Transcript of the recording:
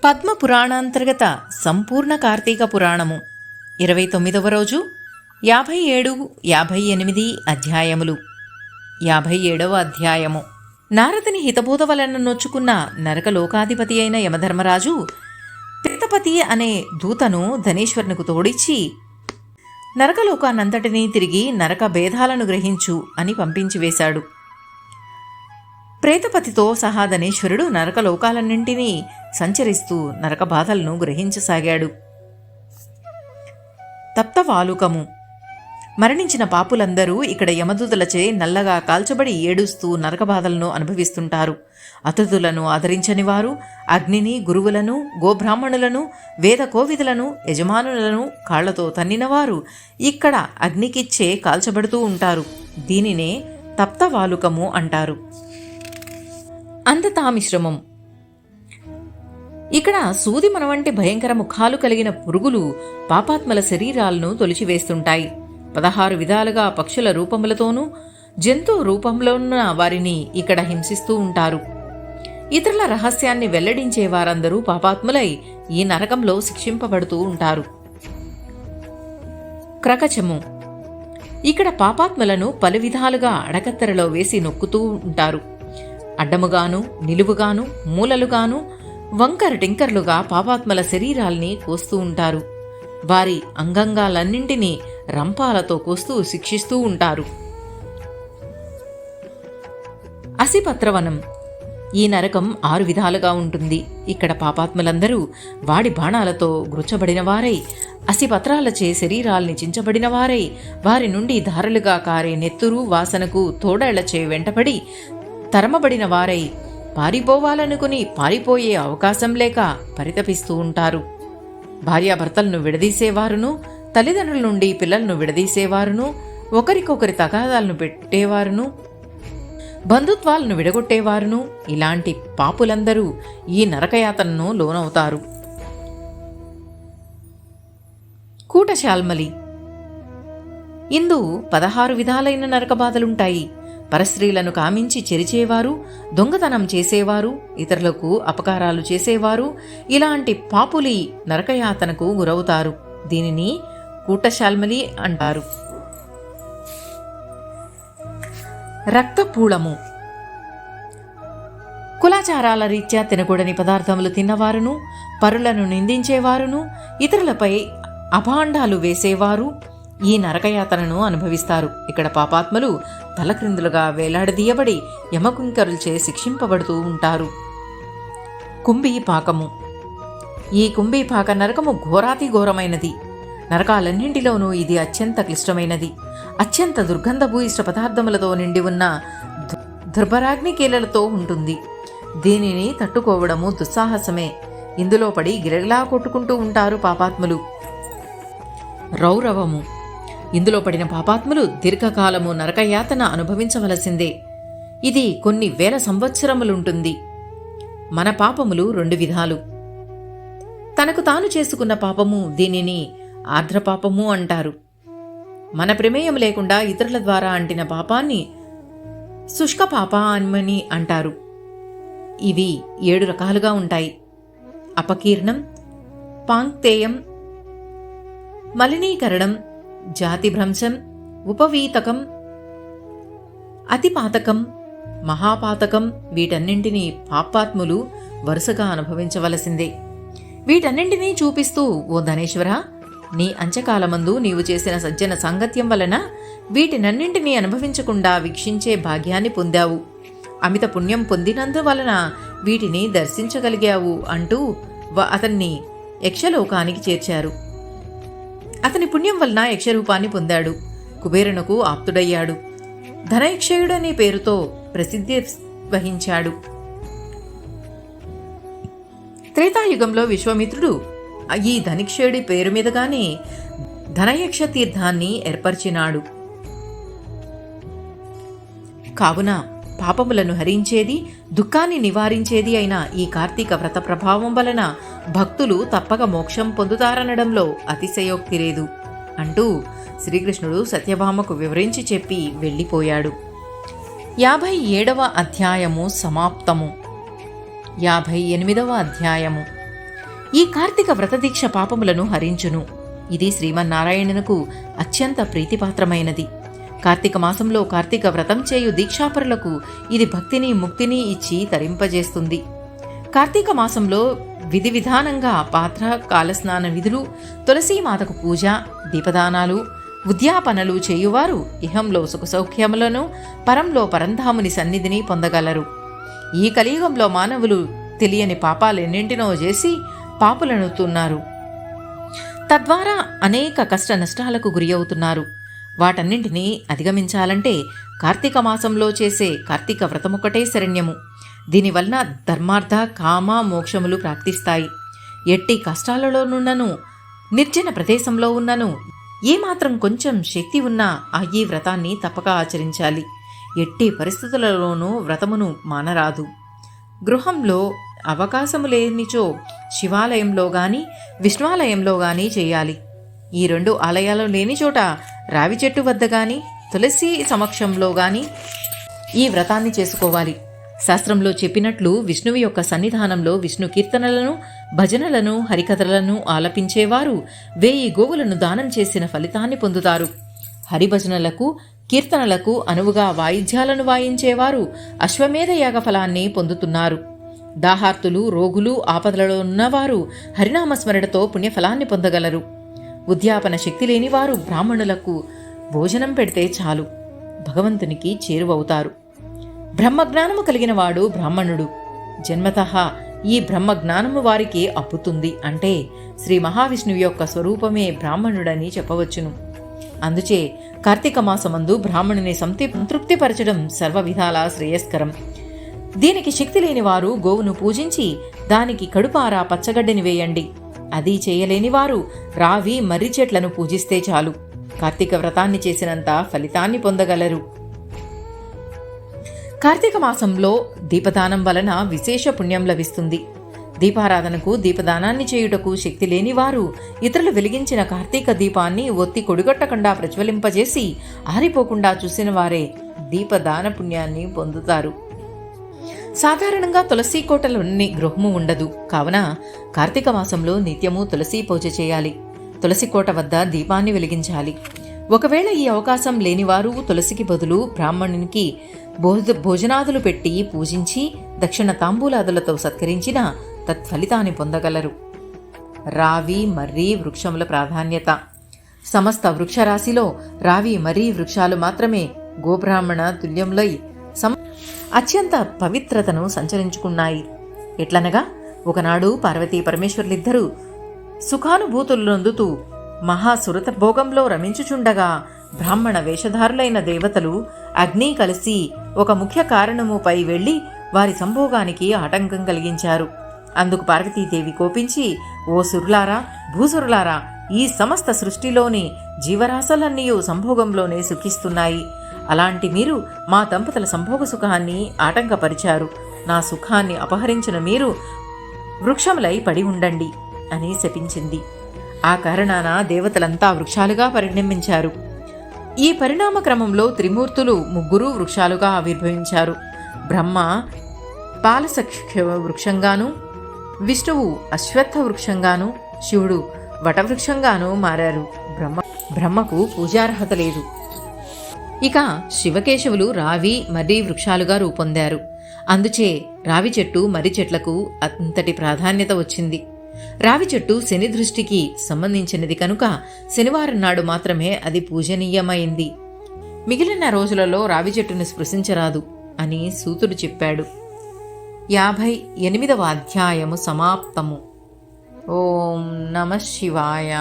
పద్మ పురాణాంతర్గత సంపూర్ణ కార్తీక పురాణము 29వ రోజు 57, 58 అధ్యాయములు. 57వ అధ్యాయము. నారదుని హితబోధ వలన నొచ్చుకున్న నరకలోకాధిపతి అయిన యమధర్మరాజు ప్రేతపతి అనే దూతను ధనేశ్వరునికి తోడిచ్చి నరకలోకానంతటినీ తిరిగి నరక భేదాలను గ్రహించు అని పంపించివేశాడు. ప్రేతపతితో సహా ధనేశ్వరుడు నరకలోకాలన్నింటినీ సంచరిస్తూ నరక బాధలను గ్రహించసాగాడు. తప్తవాలుకము. మరణించిన పాపులందరూ ఇక్కడ యమదూతలచే నల్లగా కాల్చబడి ఏడుస్తూ నరకబాధలను అనుభవిస్తుంటారు. అతిథులను ఆదరించని వారు అగ్నిని, గురువులను, గోబ్రాహ్మణులను, వేద కోవిదులను, యజమానులను కాళ్లతో తన్నినవారు ఇక్కడ అగ్నికిచ్చే కాల్చబడుతూ ఉంటారు. దీనినే తప్తవాలుకము అంటారు. అంధతామిశ్రమం. ఇక్కడ సూదిమన వంటి భయంకర ముఖాలు కలిగిన పురుగులు పాపాత్మల శరీరాలను తొలిచివేస్తుంటాయి. 16 విధాలుగా పక్షుల రూపములతోనూ జంతు రూపంలో ఉన్న వారిని ఇక్కడ హింసిస్తూ ఉంటారు. ఇతరుల రహస్యాన్ని వెల్లడించే వారందరూ పాపాత్ములై ఈ నరకంలో శిక్షింపబడుతూ ఉంటారు. క్రకచము. ఇక్కడ పాపాత్ములను పలు విధాలుగా అడకత్తెరలో వేసి నొక్కుతూ ఉంటారు. అడ్డముగాను, నిలువుగాను, మూలలుగాను, వంకర టింకర్లుగా పాపాత్మల శరీరాల్ని కోస్తూ ఉంటారు. వారి అంగంగాలన్నింటినీ రంపాలతో కోస్తూ శిక్షిస్తూ ఉంటారు. అసిపత్రవనం. ఈ నరకం 6 విధాలుగా ఉంటుంది. ఇక్కడ పాపాత్ములందరూ వాడి బాణాలతో గృచ్చబడిన వారై, అసిపత్రాలచే శరీరాల్ని చించబడిన వారై, వారి నుండి ధారలుగా కారే నెత్తురు వాసనకు తోడేళ్లచే వెంటబడి తరమబడిన వారై, పారిపోవాలనుకుని పారిపోయే అవకాశం లేక పరితపిస్తూ ఉంటారు. భార్యాభర్తలను విడదీసేవారును, తల్లిదండ్రుల నుండి పిల్లలను విడదీసేవారును, ఒకరికొకరి తగాదాలను పెట్టేవారును, బంధుత్వాలను విడగొట్టేవారును, ఇలాంటి పాపులందరూ ఈ నరకయాతనను లోనవుతారు. కూటశాల్మలి. ఇందు 16 విధాలైన నరకబాధలుంటాయి. పరస్త్రీలను కామించి చెరిచేవారు, దొంగతనం చేసేవారు, ఇతరులకు అపకారాలు చేసేవారు, ఇలాంటి పాపులి నరకయాతనకు గురవుతారు. దీనిని కూటశాల్మలి అంటారు. రక్తపూళము. కులాచారాల రీత్యా తినకూడని పదార్థములు తిన్నవారును, పరులను నిందించేవారును, ఇతరులపై అభాండాలు వేసేవారు ఈ నరకయాతనను అనుభవిస్తారు. ఇక్కడ పాపాత్మలు తలక్రిందులుగా వేలాడదీయబడి యమకింకరులచే శిక్షింపబడుతూ ఉంటారు. కుంభీపాకము. ఈ కుంభీపాక నరకము ఘోరాతి ఘోరమైనది. నరకాలన్నింటిలోనూ ఇది అత్యంత క్లిష్టమైనది. అత్యంత దుర్గంధభూయిష్ట పదార్థములతో నిండి ఉన్న దుర్భరాగ్ని కీలలతో ఉంటుంది. దీనిని తట్టుకోవడము దుస్సాహసమే. ఇందులో పడి గిరగిలా కొట్టుకుంటూ ఉంటారు పాపాత్ములు. రౌరవము. ఇందులో పడిన పాపాత్ములు దీర్ఘకాలము నరకయాతన అనుభవించవలసిందే. ఇది కొన్ని వేల సంవత్సరములుంటుంది. మన పాపములు 2 విధాలు. తనకు తాను చేసుకున్న పాపము, దీనిని ఆర్ద్రపాపము అంటారు. మన ప్రమేయం లేకుండా ఇతరుల ద్వారా అంటిన పాపాన్ని శుష్క పాప అని అంటారు. ఇవి 7 రకాలుగా ఉంటాయి. అపకీర్ణం, పాంక్తేయం, మలినీకరణం, జాతిభ్రంశం, ఉపవీతకం, అతిపాతకం, మహాపాతకం. వీటన్నింటినీ పాపాత్ములు వరుసగా అనుభవించవలసిందే. వీటన్నింటినీ చూపిస్తూ, ఓ ధనేశ్వర, నీ అంచకాలమందు నీవు చేసిన సజ్జన సాంగత్యం వలన వీటినన్నింటినీ అనుభవించకుండా వీక్షించే భాగ్యాన్ని పొందావు. అమిత పుణ్యం పొందినందువలన వీటిని దర్శించగలిగావు అంటూ అతన్ని యక్షలోకానికి చేర్చారు. అతని పుణ్యం వలన యక్షరూపాన్ని పొందాడు. కుబేరునకు ఆప్తుడయ్యాడు. ధనయక్షయుడనే పేరుతో ప్రసిద్ధి వహించాడు. త్రేతాయుగంలో విశ్వామిత్రుడు ఈ ధనిక్షయుడి పేరు మీదగానే ధనయక్ష తీర్థాన్ని ఏర్పరిచినాడు. కావున పాపములను హరించేది, దుఃఖాన్ని నివారించేది అయిన ఈ కార్తీక వ్రత ప్రభావం వలన భక్తులు తప్పక మోక్షం పొందుతారనడంలో అతిశయోక్తి లేదు అంటూ శ్రీకృష్ణుడు సత్యభామకు వివరించి చెప్పి వెళ్ళిపోయాడు. 57వ అధ్యాయము సమాప్తము. 58వ అధ్యాయము. ఈ కార్తీక వ్రతదీక్ష పాపములను హరించును. ఇది శ్రీమన్నారాయణునకు అత్యంత ప్రీతిపాత్రమైనది. కార్తీక మాసంలో కార్తీక వ్రతం చేయు దీక్షాపరులకు ఇది భక్తిని ముక్తిని ఇచ్చి తరింపజేస్తుంది. కార్తీక మాసంలో విధి విధానంగా పాత్ర కాలస్నాన విధులు, తులసీమాతకు పూజ, దీపదానాలు, ఉద్యాపనలు చేయువారు ఇహంలో సుఖసౌఖ్యములను, పరంలో పరంధాముని సన్నిధిని పొందగలరు. ఈ కలియుగంలో మానవులు తెలియని పాపాలెన్నింటినో చేసి పాపులనుతున్నారు. తద్వారా అనేక కష్ట నష్టాలకు గురి అవుతున్నారు. వాటన్నింటినీ అధిగమించాలంటే కార్తీక మాసంలో చేసే కార్తీక వ్రతమొక్కటే శరణ్యము. దీనివలన ధర్మార్థ కామ మోక్షములు ప్రాప్తిస్తాయి. ఎట్టి కష్టాలలోనున్నను, నిర్జన ప్రదేశంలో ఉన్నను, ఏమాత్రం కొంచెం శక్తి ఉన్నా ఈ వ్రతాన్ని తప్పక ఆచరించాలి. ఎట్టి పరిస్థితులలోనూ వ్రతమును మానరాదు. గృహంలో అవకాశము లేనిచో శివాలయంలో గాని విష్ణువాలయంలో గాని చేయాలి. ఈ రెండు ఆలయాలు లేని చోట రావి చెట్టు వద్ద గాని తులసి సమక్షంలో గాని ఈ వ్రతాన్ని చేసుకోవాలి. శాస్త్రంలో చెప్పినట్లు విష్ణువు యొక్క సన్నిధానంలో విష్ణు కీర్తనలను, భజనలను, హరికథలను ఆలపించేవారు 1000 గోవులను దానం చేసిన ఫలితాన్ని పొందుతారు. హరిభజనలకు, కీర్తనలకు అనువుగా వాయిద్యాలను వాయించేవారు అశ్వమేధ యాగ ఫలాన్ని పొందుతున్నారు. దాహార్తులు, రోగులు, ఆపదలలో ఉన్నవారు హరినామస్మరణతో పుణ్యఫలాన్ని పొందగలరు. ఉద్యాపన శక్తి లేనివారు బ్రాహ్మణులకు భోజనం పెడితే చాలు భగవంతునికి చేరువవుతారు. బ్రహ్మజ్ఞానము కలిగిన వాడు బ్రాహ్మణుడు. జన్మతః ఈ బ్రహ్మజ్ఞానము వారికి అప్పుతుంది. అంటే శ్రీ మహావిష్ణువు యొక్క స్వరూపమే బ్రాహ్మణుడని చెప్పవచ్చును. అందుచే కార్తీక మాసమందు బ్రాహ్మణుని సంతృప్తిపరచడం సర్వ విధాలా శ్రేయస్కరం. దీనికి శక్తి లేని వారు గోవును పూజించి దానికి కడుపారా పచ్చగడ్డిని వేయండి. అది చేయలేని వారు రావి, మర్రి చెట్లను పూజిస్తే చాలు కార్తీక వ్రతాన్ని చేసినంత ఫలితాన్ని పొందగలరు. కార్తీక మాసంలో దీపదానం వలన విశేష పుణ్యం లభిస్తుంది. దీపారాధనకు, దీపదానాన్ని చేయుటకు శక్తి లేని వారు ఇతరులు వెలిగించిన కార్తీక దీపాన్ని ఒత్తి కొడిగొట్టకుండా ప్రజ్వలింపజేసి ఆరిపోకుండా చూసిన వారే దీపదాన పుణ్యాన్ని పొందుతారు. సాధారణంగా తులసీ కోటలోని గృహము ఉండదు. కావున కార్తీక మాసంలో నిత్యము తులసీ పూజ చేయాలి. తులసి కోట వద్ద దీపాన్ని వెలిగించాలి. ఒకవేళ ఈ అవకాశం లేనివారు తులసికి బదులు బ్రాహ్మణునికి భోజనాదులు పెట్టి పూజించి దక్షిణ తాంబూలాదులతో సత్కరించిన తత్ఫలితాన్ని పొందగలరు. రావి, మర్రి వృక్షముల ప్రాధాన్యత. సమస్త వృక్షరాశిలో రావి, మర్రి వృక్షాలు మాత్రమే గోబ్రాహ్మణ తుల్యములై అత్యంత పవిత్రతను సంచరించుకున్నాయి. ఎట్లనగా ఒకనాడు పార్వతీ పరమేశ్వరులిద్దరూ సుఖానుభూతులనొందుతూ మహాసురత భోగంలో రమించుచుండగా బ్రాహ్మణ వేషధారులైన దేవతలు అగ్ని కలిసి ఒక ముఖ్య కారణముపై వెళ్లి వారి సంభోగానికి ఆటంకం కలిగించారు. అందుకు పార్వతీదేవి కోపించి, ఓ సురులారా, భూసురులారా, ఈ సమస్త సృష్టిలోని జీవరాశులన్నీ సంభోగంలోనే సుఖిస్తున్నాయి. అలాంటి మీరు మా దంపతుల సంభోగ సుఖాన్ని ఆటంకపరిచారు. నా సుఖాన్ని అపహరించిన మీరు వృక్షములై పడి ఉండండి అని శపించింది. ఆ కారణాన దేవతలంతా వృక్షాలుగా పరిణమించారు. ఈ పరిణామ క్రమంలో త్రిమూర్తులు 3 వృక్షాలుగా ఆవిర్భవించారు. బ్రహ్మ పాలసఖ్య వృక్షంగాను, విష్ణువు అశ్వత్థ వృక్షంగాను, శివుడు వటవృక్షంగాను మారారు. బ్రహ్మకు పూజార్హత లేదు. ఇక శివకేశవులు రావి, మర్రి వృక్షాలుగా రూపొందారు. అందుచే రావి చెట్టు, మర్రి చెట్లకు అంతటి ప్రాధాన్యత వచ్చింది. రావి చెట్టు శని దృష్టికి సంబంధించినది కనుక శనివారం నాడు మాత్రమే అది పూజనీయమైంది. మిగిలిన రోజులలో రావి చెట్టును స్పృశించరాదు అని సూతుడు చెప్పాడు. 58వ అధ్యాయము సమాప్తము. ఓం నమః శివాయ.